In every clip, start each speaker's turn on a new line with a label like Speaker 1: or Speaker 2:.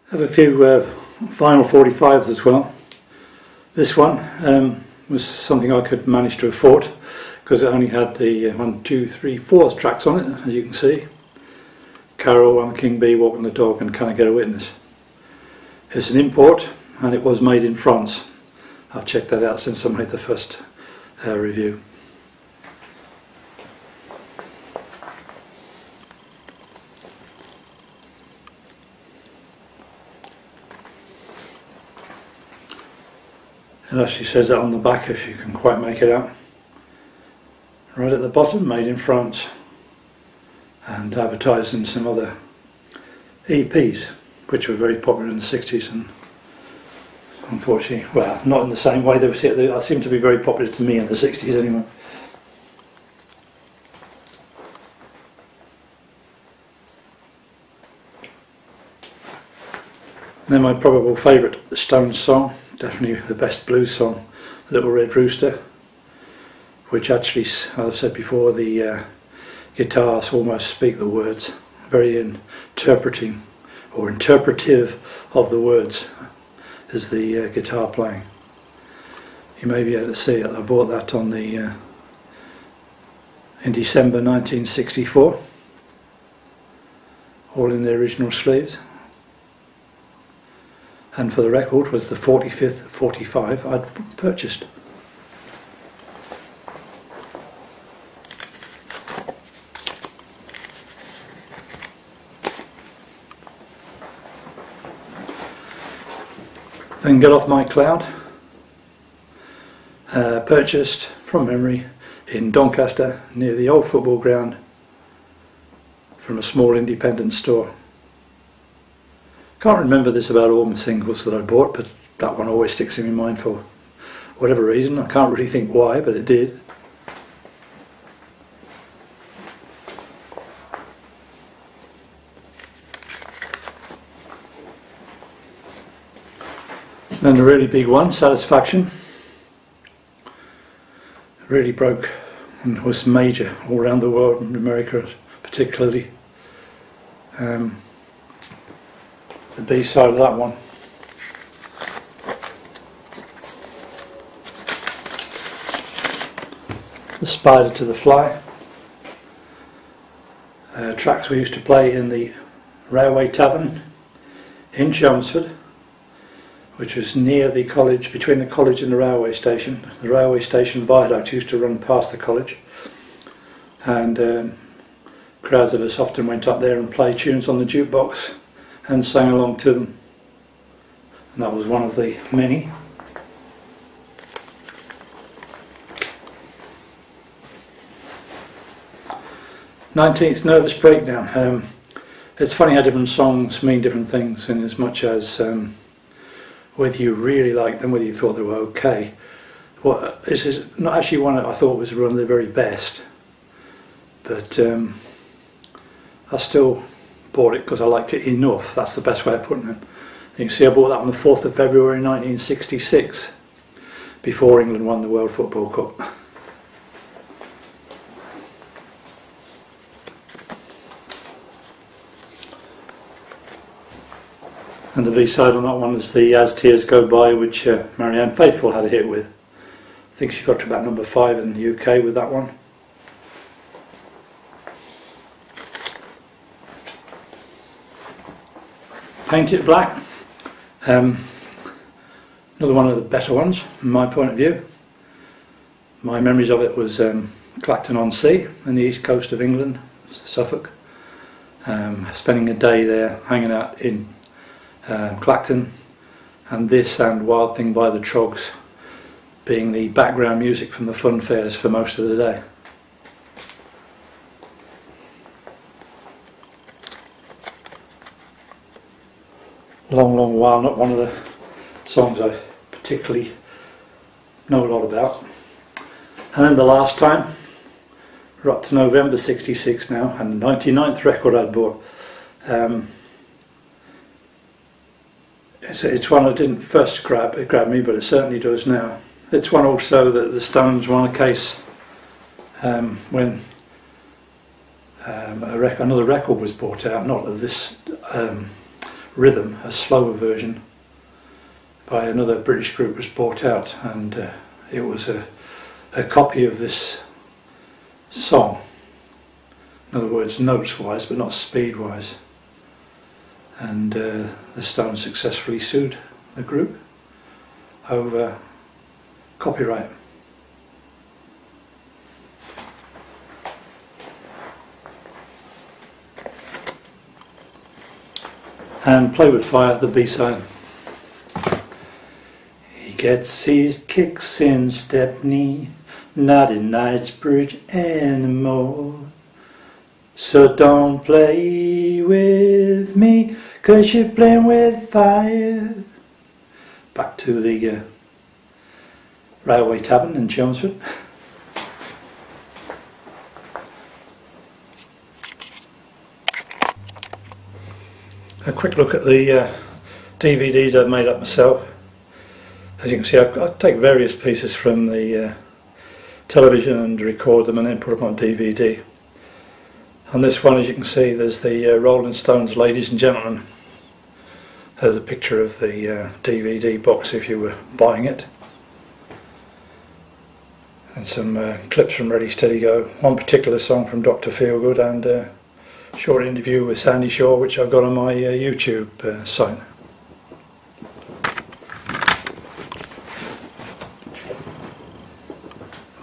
Speaker 1: I have a few vinyl 45s as well. This one was something I could manage to afford because it only had the 1, 2, 3, 4 tracks on it, as you can see. Carol, I'm King Bee, Walking the Dog and Can I Get a Witness. It's an import and it was made in France. I've checked that out since I made the first review. It actually says that on the back if you can quite make it out. Right at the bottom, made in France, and advertised in some other EPs which were very popular in the 60s, and unfortunately, well, not in the same way they seem to be very popular to me in the 60s anyway. Then my probable favourite Stones song, definitely the best blues song, Little Red Rooster, which actually, as I said before, the guitars almost speak the words, very interpreting or interpretive of the words is the guitar playing. You may be able to see it. I bought that on the in December 1964, all in the original sleeves. And for the record was the 45th 45 I'd purchased. Then Get Off My Cloud, purchased from memory in Doncaster near the old football ground from a small independent store. Can't remember this about all my singles that I bought, but that one always sticks in my mind for whatever reason. I can't really think why, but it did. Then the really big one, Satisfaction, really broke and was major all around the world, in America particularly. The B-side of that one. The Spider to the Fly. Tracks we used to play in the Railway Tavern in Chelmsford, which was near the college, between the college and the railway station. The railway station viaduct used to run past the college, and crowds of us often went up there and played tunes on the jukebox and sang along to them, and that was one of the many. "19th Nervous Breakdown." It's funny how different songs mean different things, in as much as whether you really liked them, whether you thought they were okay. Well, this is not actually one I thought was one of the very best, but I still bought it because I liked it enough. That's the best way of putting it. You can see I bought that on the 4th of February 1966, before England won the World Football Cup. And the B-side on that one is the As Tears Go By, which Marianne Faithfull had a hit with. I think she got to about number 5 in the UK with that one. Paint It Black, another one of the better ones from my point of view. My memories of it was Clacton-on-Sea in the east coast of England, Suffolk. Spending a day there hanging out in Clacton, and this and Wild Thing by the Trogs being the background music from the fun fairs for most of the day. Long, Long While, not one of the songs I particularly know a lot about. And then The Last Time, we're up to November 66 now, and the 99th record I'd bought. It's one that didn't first grab me, but it certainly does now. It's one also that the Stones won a case when another record was brought out, not of this Rhythm, a slower version by another British group, was brought out, and it was a copy of this song. In other words, notes wise but not speed wise. And the Stones successfully sued the group over copyright. And Play With Fire, the B-side. He gets his kicks in Stepney, not in Knightsbridge anymore. So don't play with me, 'cause you're playing with fire. Back to the Railway Tavern in Chelmsford. A quick look at the DVDs I've made up myself. As you can see, I take various pieces from the television and record them and then put them on DVD. On this one, as you can see, there's the Rolling Stones, Ladies and Gentlemen. There's a picture of the DVD box if you were buying it. And some clips from Ready Steady Go. One particular song from Dr. Feelgood, and a short interview with Sandy Shaw, which I've got on my YouTube site.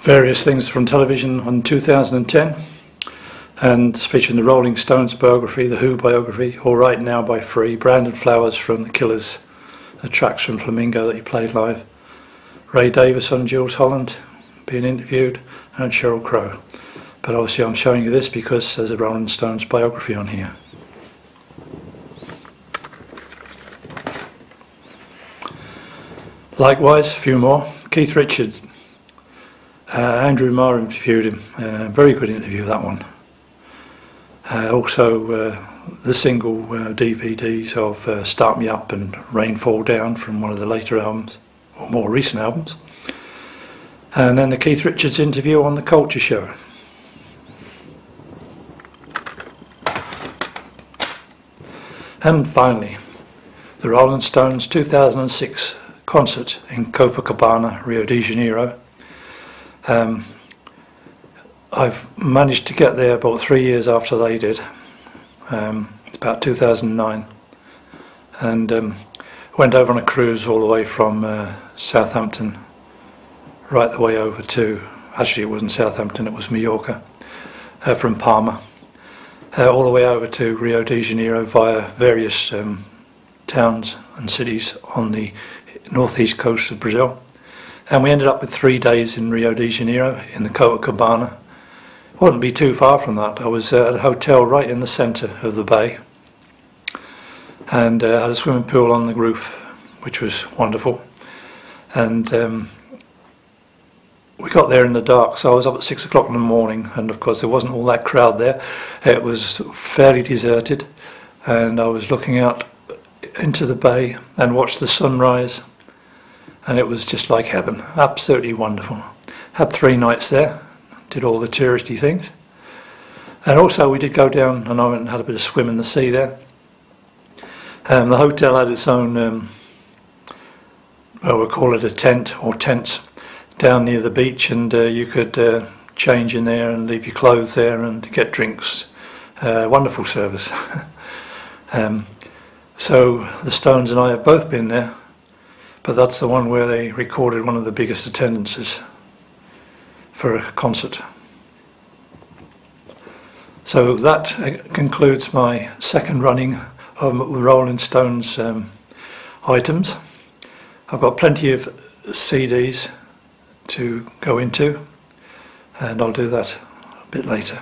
Speaker 1: Various things from television on 2010, and featuring the Rolling Stones biography, the Who biography, All Right Now by Free, Brandon Flowers from The Killers, the tracks from Flamingo that he played live, Ray Davies and Jools Holland being interviewed, and Sheryl Crow. But obviously I'm showing you this because there's a Rolling Stones biography on here. Likewise, a few more. Keith Richards. Andrew Marr interviewed him. Very good interview, that one. Also the single DVDs of Start Me Up and Rain Fall Down from one of the later albums, or more recent albums. And then the Keith Richards interview on The Culture Show. And finally, the Rolling Stones 2006 concert in Copacabana, Rio de Janeiro. I've managed to get there about 3 years after they did, about 2009, and went over on a cruise all the way from Southampton right the way over to, actually it wasn't Southampton, it was Mallorca, from Palma, all the way over to Rio de Janeiro via various towns and cities on the northeast coast of Brazil. And we ended up with 3 days in Rio de Janeiro in the Copacabana. Wouldn't be too far from that. I was at a hotel right in the centre of the bay, and had a swimming pool on the roof, which was wonderful. And we got there in the dark, so I was up at 6 o'clock in the morning, and of course there wasn't all that crowd there. It was fairly deserted, and I was looking out into the bay and watched the sunrise, and it was just like heaven. Absolutely wonderful. Had 3 nights there, did all the touristy things, and also we did go down and I went and had a bit of swim in the sea there. The hotel had its own, well, we'll call it a tent or tents down near the beach, and you could change in there and leave your clothes there and get drinks. Wonderful service. So the Stones and I have both been there, but that's the one where they recorded one of the biggest attendances for a concert. So that concludes my second running of the Rolling Stones items. I've got plenty of CDs to go into, and I'll do that a bit later.